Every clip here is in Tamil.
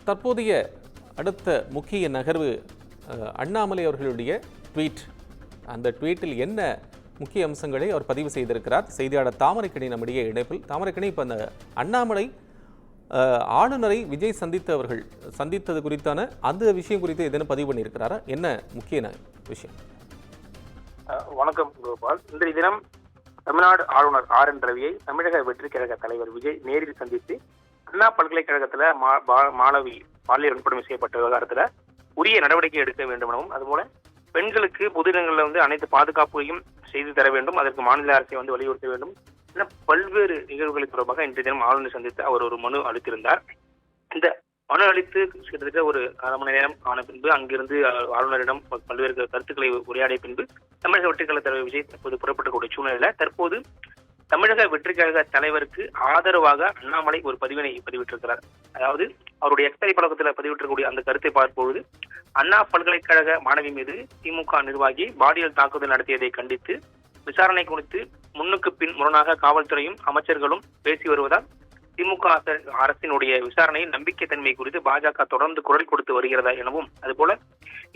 தற்போதைய அடுத்த முக்கிய நகர்வு அண்ணாமலை அவர்களுடைய ட்வீட். அந்த ட்வீட்டில் என்ன முக்கிய அம்சங்களை அவர் பதிவு செய்திருக்கிறார்? செய்தியாளர் தாமரைக்கணி நம்முடைய இணைப்பில். தாமரைக்கணி, இப்போ அந்த அண்ணாமலை ஆளுநரை விஜய் சந்தித்தது குறித்தான அந்த விஷயம் குறித்து எதனா பதிவு பண்ணியிருக்கிறாரா? என்ன முக்கிய விஷயம்? வணக்கம் கோபால். இன்றைய தினம் தமிழ்நாடு ஆளுநர் RN ரவியை தமிழக வெற்றி கழக தலைவர் விஜய் நேரில் சந்தித்து அண்ணா பல்கலைக்கழகத்துல மாணவி பாலியல் வன்கொடுமை செய்யப்பட்ட விவகாரத்துல உரிய நடவடிக்கை எடுக்க வேண்டும் எனவும், அதுபோல பெண்களுக்கு பொது இடங்களில் அனைத்து பாதுகாப்பையும் செய்து தர வேண்டும், அதற்கு மாநில அரசை வலியுறுத்த வேண்டும் என பல்வேறு நிகழ்வுகள் தொடர்பாக இன்றைய தினம் ஆளுநர் சந்தித்து அவர் ஒரு மனு அளித்திருந்தார். இந்த மனு அளித்து கிட்டத்தட்ட ஒரு அரை மணி நேரம் ஆன பின்பு அங்கிருந்து ஆளுநரிடம் பல்வேறு கருத்துக்களை உரையாடிய பின்பு தமிழக வெற்றி கழக தலைவர் விஜய் தற்போது புறப்பட்டக்கூடிய சூழ்நிலையில தற்போது தமிழக வெற்றி கழக தலைவருக்கு ஆதரவாக அண்ணாமலை ஒரு பதிவினை பதிவிட்டிருக்கிறார். அதாவது அவருடைய எக்ஸ்தலை பழக்கத்தில் பதிவிட்டிருக்கக்கூடிய அந்த கருத்தை பார்ப்பொழுது, அண்ணா பல்கலைக்கழக மாணவி மீது திமுக நிர்வாகி பாலியல் தாக்குதல் நடத்தியதை கண்டித்து விசாரணை குறித்து முன்னுக்கு பின் முரணாக காவல்துறையும் அமைச்சர்களும் பேசி வருவதால் திமுக அரசினுடைய விசாரணையில் நம்பிக்கைத்தன்மை குறித்து பாஜக தொடர்ந்து குரல் கொடுத்து வருகிறதா எனவும், அதுபோல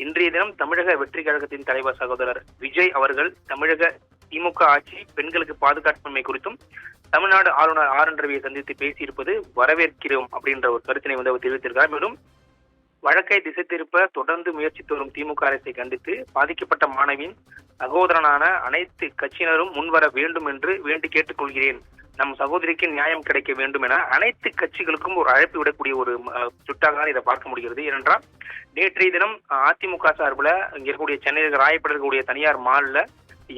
இன்றைய தினம் தமிழக வெற்றி கழகத்தின் தலைவர் சகோதரர் விஜய் அவர்கள் தமிழக திமுக ஆட்சி பெண்களுக்கு பாதுகாப்பின்மை குறித்தும் தமிழ்நாடு ஆளுநர் RN ரவியை சந்தித்து பேசியிருப்பது வரவேற்கிறோம் அப்படின்ற ஒரு கருத்தினை அவர் தெரிவித்திருக்கிறார். மேலும் வழக்கை திசை திருப்ப தொடர்ந்து முயற்சித்து வரும் திமுக அரசை கண்டித்து பாதிக்கப்பட்ட மாணவியின் சகோதரனான அனைத்து கட்சியினரும் முன்வர வேண்டும் என்று வேண்டி கேட்டுக்கொள்கிறேன். நம் சகோதரிக்கு நியாயம் கிடைக்க வேண்டும் என அனைத்து கட்சிகளுக்கும் ஒரு அழைப்பு விடக்கூடிய ஒரு சுட்டாக தான் இதை பார்க்க முடிகிறது. ஏனென்றால் நேற்றைய தினம் அதிமுக சார்பில் இங்க இருக்கக்கூடிய சென்னையில் ராயப்பட இருக்கக்கூடிய தனியார் மால்ல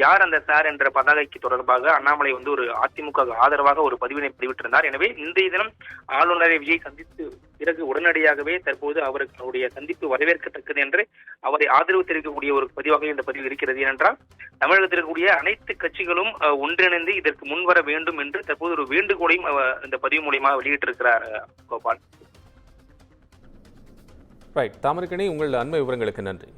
யார் அந்த சார் என்ற பதாகைக்கு தொடர்பாக அண்ணாமலை ஒரு அதிமுக ஆதரவாக ஒரு பதிவினை பதிவிட்டிருந்தார். எனவே இன்றைய தினம் ஆளுநரை விஜய் சந்தித்து பிறகு உடனடியாகவே தற்போது அவருடைய சந்திப்பு வரவேற்கத்தக்கது என்று அவரை ஆதரவு தெரிவிக்கக்கூடிய ஒரு பதிவாக இந்த பதிவு இருக்கிறது. ஏனென்றால் தமிழகத்தில் இருக்கக்கூடிய அனைத்து கட்சிகளும் ஒன்றிணைந்து இதற்கு முன்வர வேண்டும் என்று தற்போது ஒரு வேண்டுகோளையும் இந்த பதிவு மூலியமாக வெளியிட்டிருக்கிறார். கோபால். தாமரைக்கணி, உங்கள் அண்மை விவரங்களுக்கு நன்றி.